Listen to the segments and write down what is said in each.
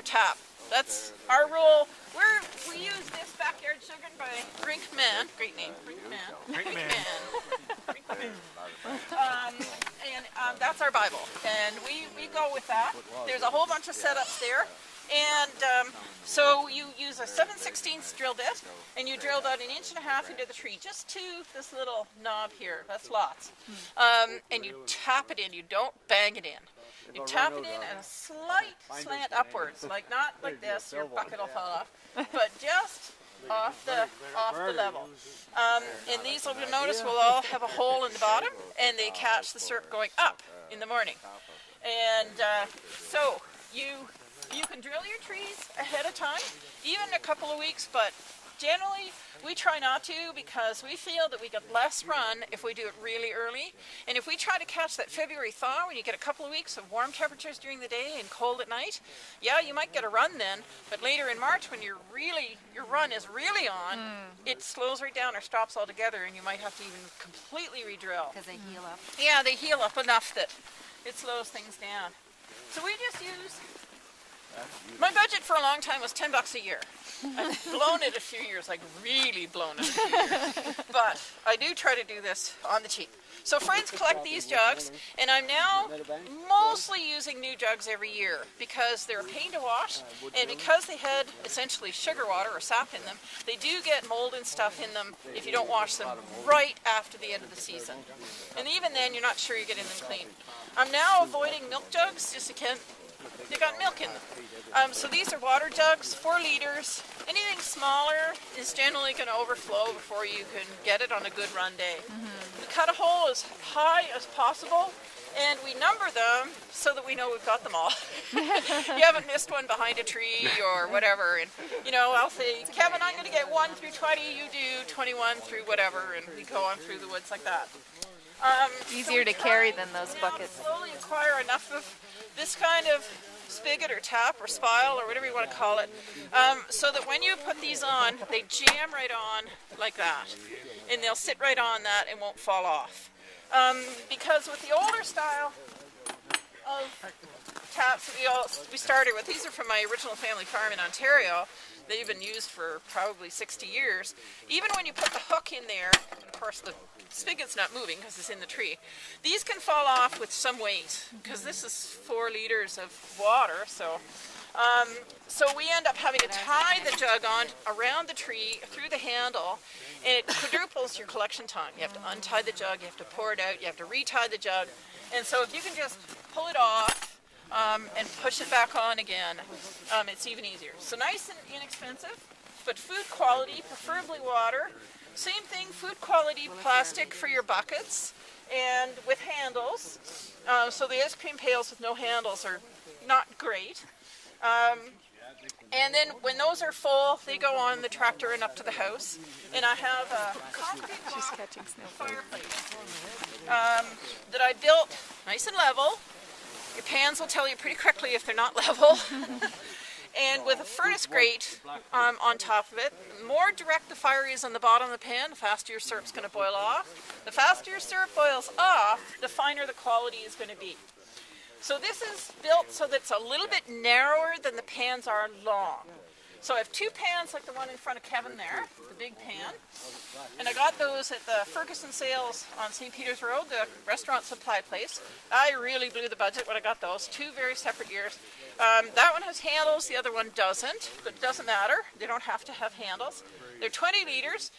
per tap. That's our rule. We use this backyard sugar by Brinkman. Great name, Brinkman. Brinkman. And that's our Bible, and we go with that. There's a whole bunch of setups there, and so you use a 7/16 drill bit, and you drill about 1.5 inches into the tree, just to this little knob here. That's lots, and you tap it in. You don't bang it in. You tap it in at a slight slant upwards, like not like this, your bucket will fall off, but just off the level. And these, you'll notice, will all have a hole in the bottom, and they catch the syrup going up in the morning. And so you can drill your trees ahead of time, even a couple of weeks, but generally we try not to, because we feel that we get less run if we do it really early. And if we try to catch that February thaw, when you get a couple of weeks of warm temperatures during the day and cold at night, yeah, you might get a run then, but later in March, when your run is really on, it slows right down or stops altogether, and you might have to even completely re-drill. Because they heal up. Yeah, they heal up enough that it slows things down. So we just use, my budget for a long time was $10 a year. I've blown it a few years, like really blown it a few years. But I do try to do this on the cheap. So friends collect these jugs, and I'm now mostly using new jugs every year because they're a pain to wash, and because they had essentially sugar water or sap in them, they do get mold and stuff in them if you don't wash them right after the end of the season. And even then, you're not sure you're getting them clean. I'm now avoiding milk jugs just because they got milk in them. So these are water jugs, 4 liters. Anything smaller is generally going to overflow before you can get it on a good run day. We cut a hole as high as possible, and we number them so that we know we've got them all. You haven't missed one behind a tree or whatever. And you know, I'll say, Kevin, I'm going to get 1 through 20. You do 21 through whatever, and we go on through the woods like that. Easier to carry than those buckets. Slowly acquire enough of this kind of spigot or tap or spile or whatever you want to call it, so that when you put these on, they jam right on like that, and they'll sit right on that and won't fall off. Because with the older style of taps that we started with, these are from my original family farm in Ontario. They've been used for probably 60 years. Even when you put the hook in there, and of course the spigot's not moving because it's in the tree, these can fall off with some weight, because this is 4 liters of water. So we end up having to tie the jug on around the tree through the handle, and it quadruples your collection time. You have to untie the jug, you have to pour it out, you have to retie the jug. And so if you can just pull it off and push it back on again, it's even easier. So nice and inexpensive, but food quality, preferably water. Same thing, food quality plastic for your buckets, and with handles. So the ice cream pails with no handles are not great. And then when those are full, they go on the tractor and up to the house. And I have a concrete block fireplace that I built nice and level. Your pans will tell you pretty quickly if they're not level. And with a furnace grate on top of it, the more direct the fire is on the bottom of the pan, the faster your syrup's going to boil off. The faster your syrup boils off, the finer the quality is going to be. So this is built so that it's a little bit narrower than the pans are long. So I have 2 pans like the one in front of Kevin there, the big pan. And I got those at the Ferguson Sales on St. Peter's Road, the restaurant supply place. I really blew the budget when I got those, 2 very separate years. That one has handles, the other one doesn't, but it doesn't matter. They don't have to have handles. They're 20 liters.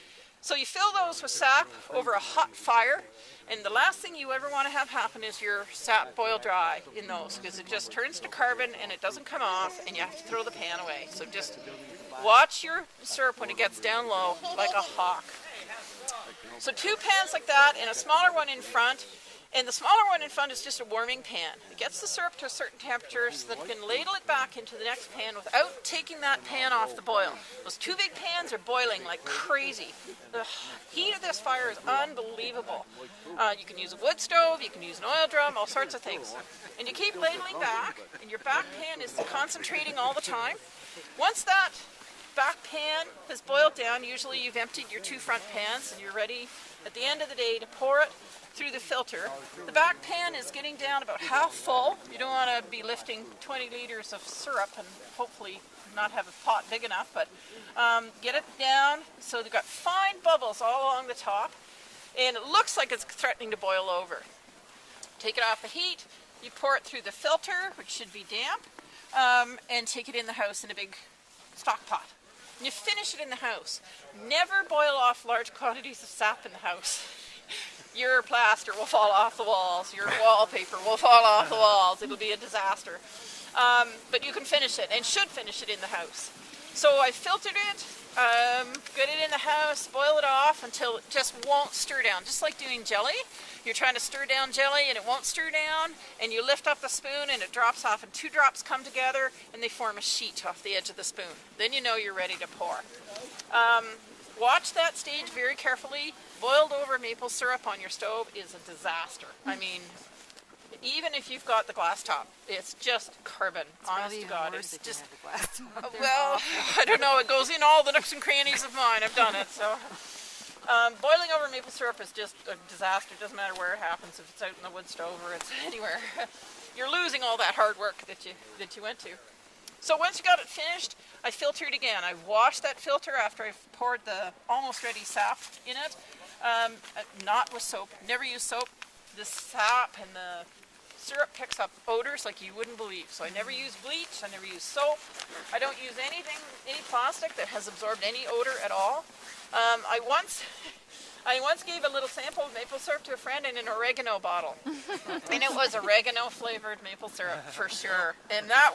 So you fill those with sap over a hot fire, and the last thing you ever want to have happen is your sap boil dry in those, because it just turns to carbon and it doesn't come off, and you have to throw the pan away. So just watch your syrup when it gets down low, like a hawk. So 2 pans like that, and a smaller one in front. And the smaller one in front is just a warming pan. It gets the syrup to a certain temperature so that you can ladle it back into the next pan without taking that pan off the boil. Those 2 big pans are boiling like crazy. The heat of this fire is unbelievable. You can use a wood stove, you can use an oil drum, all sorts of things. And you keep ladling back, and your back pan is concentrating all the time. Once that back pan has boiled down, usually you've emptied your 2 front pans and you're ready at the end of the day to pour it. through the filter. The back pan is getting down about half full. You don't want to be lifting 20 liters of syrup and hopefully not have a pot big enough, but get it down so they've got fine bubbles all along the top, and it looks like it's threatening to boil over. Take it off the heat, you pour it through the filter, which should be damp, and take it in the house in a big stock pot. And you finish it in the house. Never boil off large quantities of sap in the house. Your plaster will fall off the walls, your wallpaper will fall off the walls, it'll be a disaster. But you can finish it, and should finish it in the house. So I filtered it, get it in the house, boil it off until it just won't stir down. Just like doing jelly. You're trying to stir down jelly and it won't stir down, and you lift up the spoon and it drops off, and 2 drops come together and they form a sheet off the edge of the spoon. Then you know you're ready to pour. Watch that stage very carefully. Boiled over maple syrup on your stove is a disaster. I mean, even if you've got the glass top, it's just carbon. Honest to God, it's just. Well, I don't know. It goes in all the nooks and crannies of mine. I've done it. So, boiling over maple syrup is just a disaster. It doesn't matter where it happens. If it's out in the wood stove or it's anywhere, you're losing all that hard work that you went to. So once you got it finished, I filtered again. I washed that filter after I've poured the almost ready sap in it. Not with soap. Never use soap. The sap and the syrup picks up odors like you wouldn't believe. So I never use bleach. I never use soap. I don't use any plastic that has absorbed any odor at all. I once gave a little sample of maple syrup to a friend in an oregano bottle, and it was oregano flavored maple syrup for sure. And that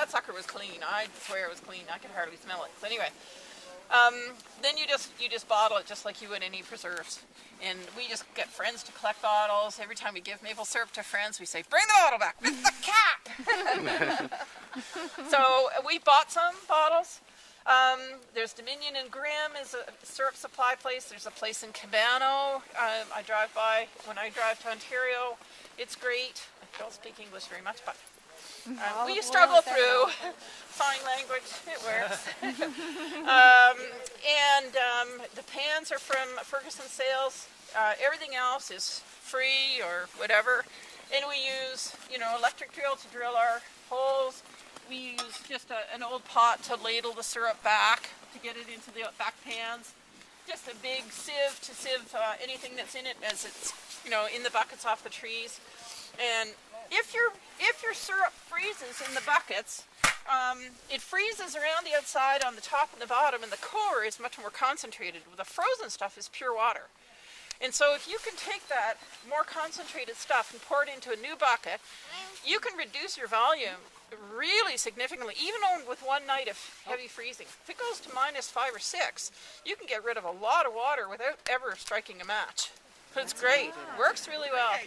sucker was clean. I swear it was clean. I could hardly smell it. So anyway, then you just bottle it just like you would any preserves. And we just get friends to collect bottles. Every time we give maple syrup to friends, we say, "Bring the bottle back with the cap." So we bought some bottles. There's Dominion and Grimm is a syrup supply place. There's a place in Cabano I drive by when I drive to Ontario. It's great. I don't speak English very much, but we struggle through sign language. It works. The pans are from Ferguson Sales. Everything else is free or whatever. And we use, electric drill to drill our holes. We use just an old pot to ladle the syrup back to get it into the back pans. Just a big sieve to sieve anything that's in it as it's, in the buckets off the trees. And if your syrup freezes in the buckets, it freezes around the outside on the top and the bottom, and the core is much more concentrated. The frozen stuff is pure water. And so if you can take that more concentrated stuff and pour it into a new bucket, you can reduce your volume really significantly, even with one night of heavy freezing. If it goes to -5 or 6, you can get rid of a lot of water without ever striking a match. It's great. Works really well.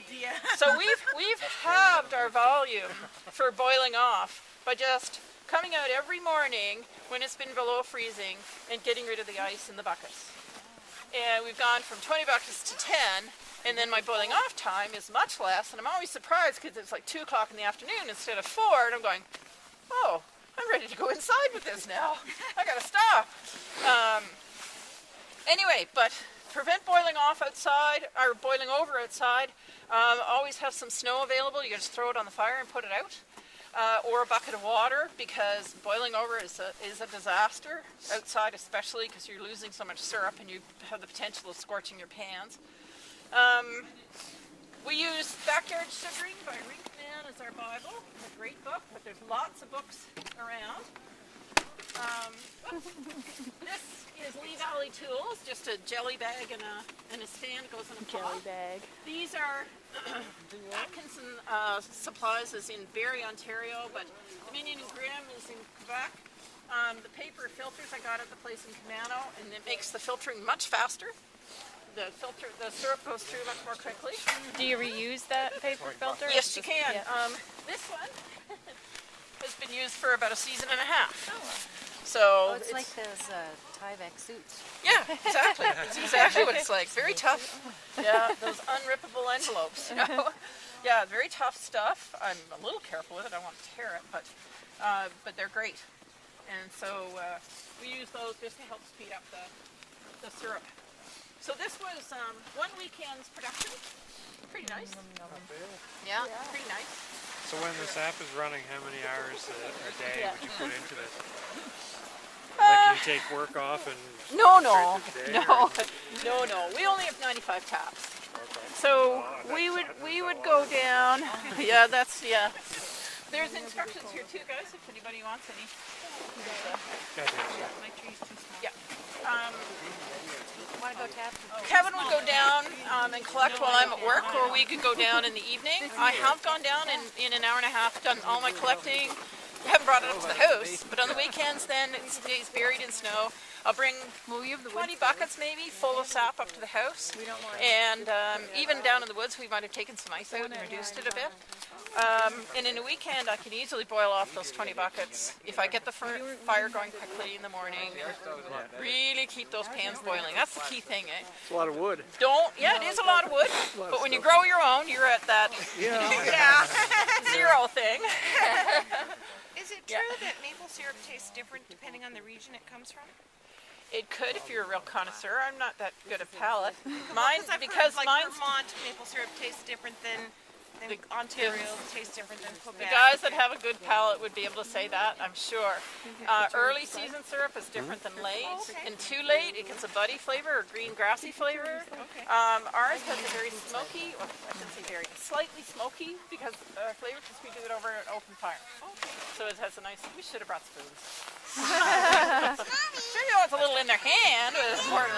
So we've halved our volume for boiling off by just coming out every morning when it's been below freezing and getting rid of the ice in the buckets. And we've gone from 20 buckets to 10, and then my boiling off time is much less, and I'm always surprised because it's like 2 o'clock in the afternoon instead of 4, and I'm going, oh, I'm ready to go inside with this now. I gotta stop. Anyway, but prevent boiling off outside, or boiling over outside. Always have some snow available. You just throw it on the fire and put it out. Or a bucket of water, because boiling over is a disaster outside, especially because you're losing so much syrup and you have the potential of scorching your pans. We use Backyard Sugaring by Rinkman as our Bible. It's a great book, but there's lots of books around. This is Lee Valley Tools, just a jelly bag and a stand goes in a Jelly bag. These are Atkinson Supplies is in Barrie, Ontario, but Dominion and Grimm is in Quebec. The paper filters I got at the place in Cabano, and it makes the filtering much faster. The syrup goes through much more quickly. Do you reuse that paper filter? Yes, you can. Yeah. This one has been used for about a season and a half. Oh, So it's like those Tyvek suits. Yeah, exactly. That's exactly what it's like. Very tough. Yeah, those unrippable envelopes, Yeah, very tough stuff. I'm a little careful with it. I don't want to tear it, but they're great. And so we use those just to help speed up the syrup. So this was one weekend's production. Pretty nice. Yeah, pretty nice. So when this app is running, how many hours a day would you put into this? Like, can you take work off and No, straight through the day, no. We only have 95 taps. So we would go down. Yeah, There's instructions here too, guys. If anybody wants any. My tree's too small. Yeah. Want to go tap? Kevin would go down and collect while I'm at work, or we could go down in the evening. I have gone down in an hour and a half, done all my collecting. I haven't brought it up to the house, but on the weekends then it stays buried in snow. I'll bring 20 buckets maybe full of sap up to the house. And even down in the woods we might have taken some ice out and reduced it a bit. And in a weekend I can easily boil off those 20 buckets if I get the fire going quickly in the morning. Really keep those pans boiling. That's the key thing, eh? It's a lot of wood. Yeah, it is a lot of wood, but when you grow your own, you're at that zero thing. Is it true that maple syrup tastes different depending on the region it comes from? It could if you're a real connoisseur. I'm not that good at palate. Mine, I've because heard, like, mine's Vermont maple syrup tastes different than Ontario tastes different than Quebec. the guys that have a good palate would be able to say that, I'm sure. Early season syrup is different than late, and too late it gets a buddy flavor or green grassy flavor. Ours has a very smoky, or I shouldn't say very, slightly smoky because flavor because we do it over an open fire. So it has a nice. We should have brought spoons. Sure, you know it's a little in their hand. But it's more.